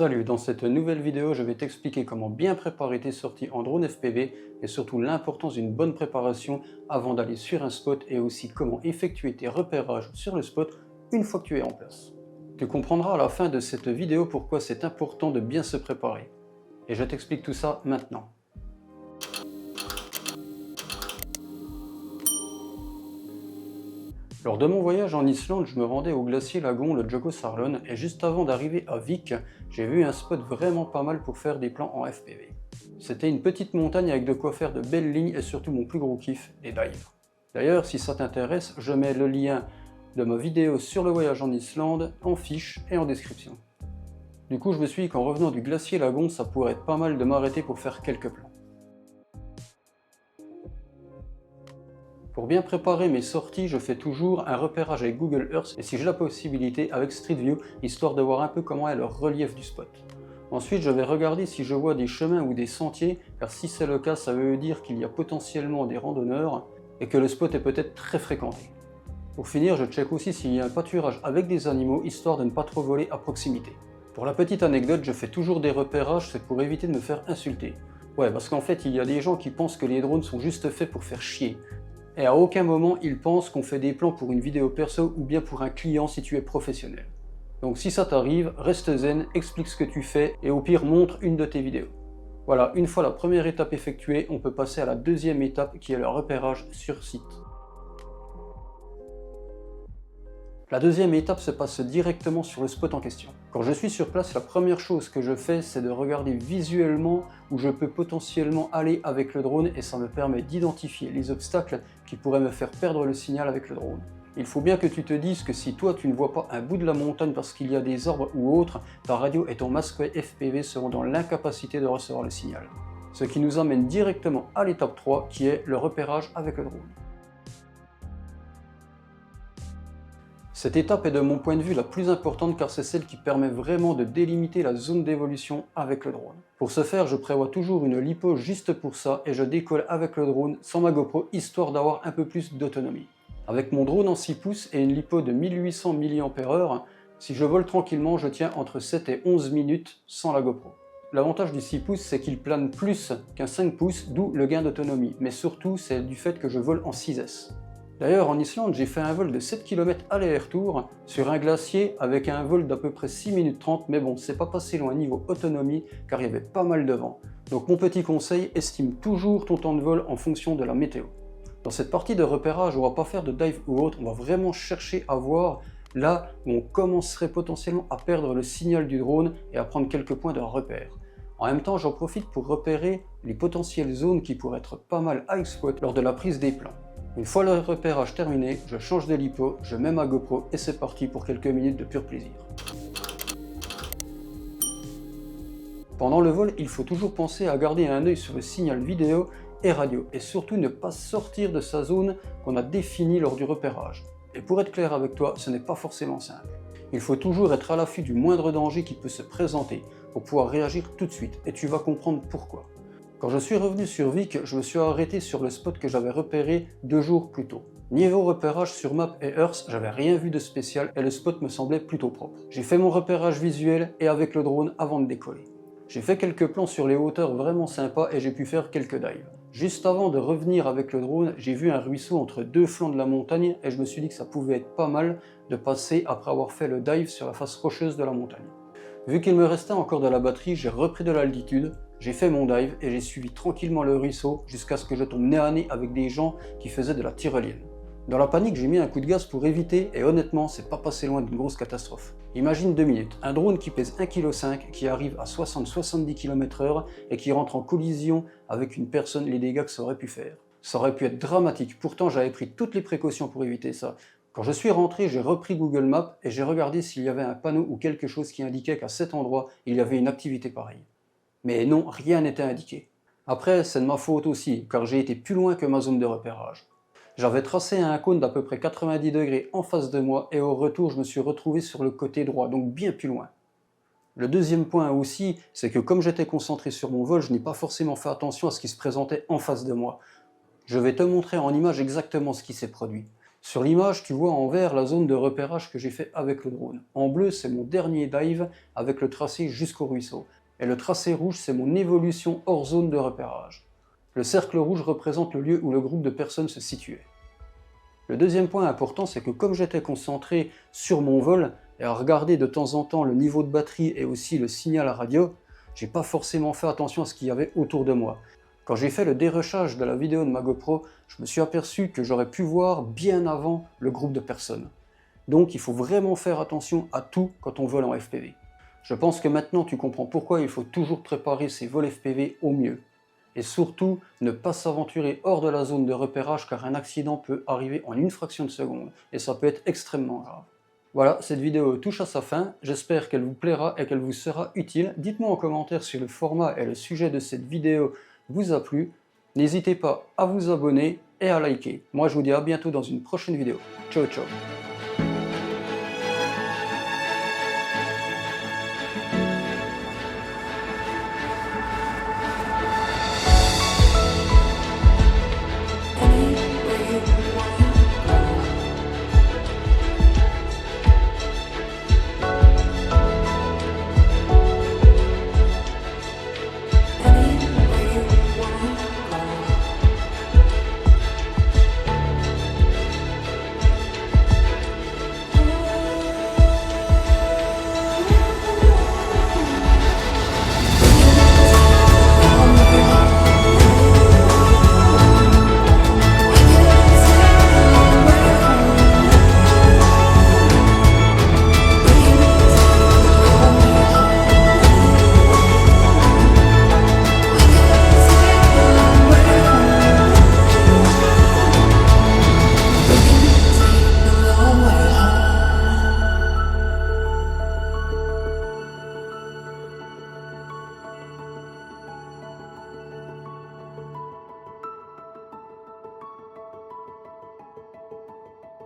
Salut, dans cette nouvelle vidéo, je vais t'expliquer comment bien préparer tes sorties en drone FPV et surtout l'importance d'une bonne préparation avant d'aller sur un spot et aussi comment effectuer tes repérages sur le spot une fois que tu es en place. Tu comprendras à la fin de cette vidéo pourquoi c'est important de bien se préparer. Et je t'explique tout ça maintenant. Lors de mon voyage en Islande, je me rendais au glacier lagon le Jökulsárlón et juste avant d'arriver à Vík, j'ai vu un spot vraiment pas mal pour faire des plans en FPV. C'était une petite montagne avec de quoi faire de belles lignes et surtout mon plus gros kiff, les dives. D'ailleurs, si ça t'intéresse, je mets le lien de ma vidéo sur le voyage en Islande en fiche et en description. Du coup, je me suis dit qu'en revenant du glacier lagon, ça pourrait être pas mal de m'arrêter pour faire quelques plans. Pour bien préparer mes sorties, je fais toujours un repérage avec Google Earth et si j'ai la possibilité avec Street View, histoire de voir un peu comment est le relief du spot. Ensuite, je vais regarder si je vois des chemins ou des sentiers, car si c'est le cas, ça veut dire qu'il y a potentiellement des randonneurs et que le spot est peut-être très fréquenté. Pour finir, je check aussi s'il y a un pâturage avec des animaux, histoire de ne pas trop voler à proximité. Pour la petite anecdote, je fais toujours des repérages, c'est pour éviter de me faire insulter. Ouais, parce qu'en fait, il y a des gens qui pensent que les drones sont juste faits pour faire chier. Et à aucun moment ils pensent qu'on fait des plans pour une vidéo perso ou bien pour un client si tu es professionnel. Donc si ça t'arrive, reste zen, explique ce que tu fais et au pire montre une de tes vidéos. Voilà, une fois la première étape effectuée, on peut passer à la deuxième étape qui est le repérage sur site. La deuxième étape se passe directement sur le spot en question. Quand je suis sur place, la première chose que je fais, c'est de regarder visuellement où je peux potentiellement aller avec le drone et ça me permet d'identifier les obstacles qui pourraient me faire perdre le signal avec le drone. Il faut bien que tu te dises que si toi tu ne vois pas un bout de la montagne parce qu'il y a des arbres ou autre, ta radio et ton masque FPV seront dans l'incapacité de recevoir le signal. Ce qui nous amène directement à l'étape 3 qui est le repérage avec le drone. Cette étape est de mon point de vue la plus importante car c'est celle qui permet vraiment de délimiter la zone d'évolution avec le drone. Pour ce faire, je prévois toujours une lipo juste pour ça et je décolle avec le drone sans ma GoPro histoire d'avoir un peu plus d'autonomie. Avec mon drone en 6 pouces et une lipo de 1800 mAh, si je vole tranquillement, je tiens entre 7 et 11 minutes sans la GoPro. L'avantage du 6 pouces, c'est qu'il plane plus qu'un 5 pouces, d'où le gain d'autonomie, mais surtout c'est du fait que je vole en 6S. D'ailleurs, en Islande, j'ai fait un vol de 7 km aller-retour sur un glacier avec un vol d'à peu près 6 minutes 30, mais bon, c'est pas passé loin niveau autonomie car il y avait pas mal de vent. Donc mon petit conseil, estime toujours ton temps de vol en fonction de la météo. Dans cette partie de repérage, on va pas faire de dive ou autre, on va vraiment chercher à voir là où on commencerait potentiellement à perdre le signal du drone et à prendre quelques points de repère. En même temps, j'en profite pour repérer les potentielles zones qui pourraient être pas mal à exploiter lors de la prise des plans. Une fois le repérage terminé, je change de lipo, je mets ma GoPro et c'est parti pour quelques minutes de pur plaisir. Pendant le vol, il faut toujours penser à garder un œil sur le signal vidéo et radio et surtout ne pas sortir de sa zone qu'on a définie lors du repérage. Et pour être clair avec toi, ce n'est pas forcément simple. Il faut toujours être à l'affût du moindre danger qui peut se présenter pour pouvoir réagir tout de suite et tu vas comprendre pourquoi. Quand je suis revenu sur Vík, je me suis arrêté sur le spot que j'avais repéré 2 jours plus tôt. Niveau repérage sur Map et Earth, j'avais rien vu de spécial et le spot me semblait plutôt propre. J'ai fait mon repérage visuel et avec le drone avant de décoller. J'ai fait quelques plans sur les hauteurs vraiment sympas et j'ai pu faire quelques dives. Juste avant de revenir avec le drone, j'ai vu un ruisseau entre 2 flancs de la montagne et je me suis dit que ça pouvait être pas mal de passer après avoir fait le dive sur la face rocheuse de la montagne. Vu qu'il me restait encore de la batterie, j'ai repris de l'altitude, j'ai fait mon dive et j'ai suivi tranquillement le ruisseau jusqu'à ce que je tombe nez à nez avec des gens qui faisaient de la tyrolienne. Dans la panique, j'ai mis un coup de gaz pour éviter et honnêtement, c'est pas passé loin d'une grosse catastrophe. Imagine 2 minutes, un drone qui pèse 1,5 kg, qui arrive à 60-70 km/h et qui rentre en collision avec une personne, les dégâts que ça aurait pu faire. Ça aurait pu être dramatique, pourtant j'avais pris toutes les précautions pour éviter ça. Quand je suis rentré, j'ai repris Google Maps et j'ai regardé s'il y avait un panneau ou quelque chose qui indiquait qu'à cet endroit, il y avait une activité pareille. Mais non, rien n'était indiqué. Après, c'est de ma faute aussi, car j'ai été plus loin que ma zone de repérage. J'avais tracé un cône d'à peu près 90 degrés en face de moi et au retour, je me suis retrouvé sur le côté droit, donc bien plus loin. Le deuxième point aussi, c'est que comme j'étais concentré sur mon vol, je n'ai pas forcément fait attention à ce qui se présentait en face de moi. Je vais te montrer en image exactement ce qui s'est produit. Sur l'image, tu vois en vert la zone de repérage que j'ai fait avec le drone. En bleu, c'est mon dernier dive avec le tracé jusqu'au ruisseau. Et le tracé rouge, c'est mon évolution hors zone de repérage. Le cercle rouge représente le lieu où le groupe de personnes se situait. Le deuxième point important, c'est que comme j'étais concentré sur mon vol et à regarder de temps en temps le niveau de batterie et aussi le signal à radio, j'ai pas forcément fait attention à ce qu'il y avait autour de moi. Quand j'ai fait le dérushage de la vidéo de ma GoPro, je me suis aperçu que j'aurais pu voir bien avant le groupe de personnes. Donc il faut vraiment faire attention à tout quand on vole en FPV. Je pense que maintenant tu comprends pourquoi il faut toujours préparer ses vols FPV au mieux. Et surtout, ne pas s'aventurer hors de la zone de repérage car un accident peut arriver en une fraction de seconde et ça peut être extrêmement grave. Voilà, cette vidéo touche à sa fin, j'espère qu'elle vous plaira et qu'elle vous sera utile. Dites-moi en commentaire si le format et le sujet de cette vidéo vous a plu. N'hésitez pas à vous abonner et à liker. Moi je vous dis à bientôt dans une prochaine vidéo. Ciao ciao.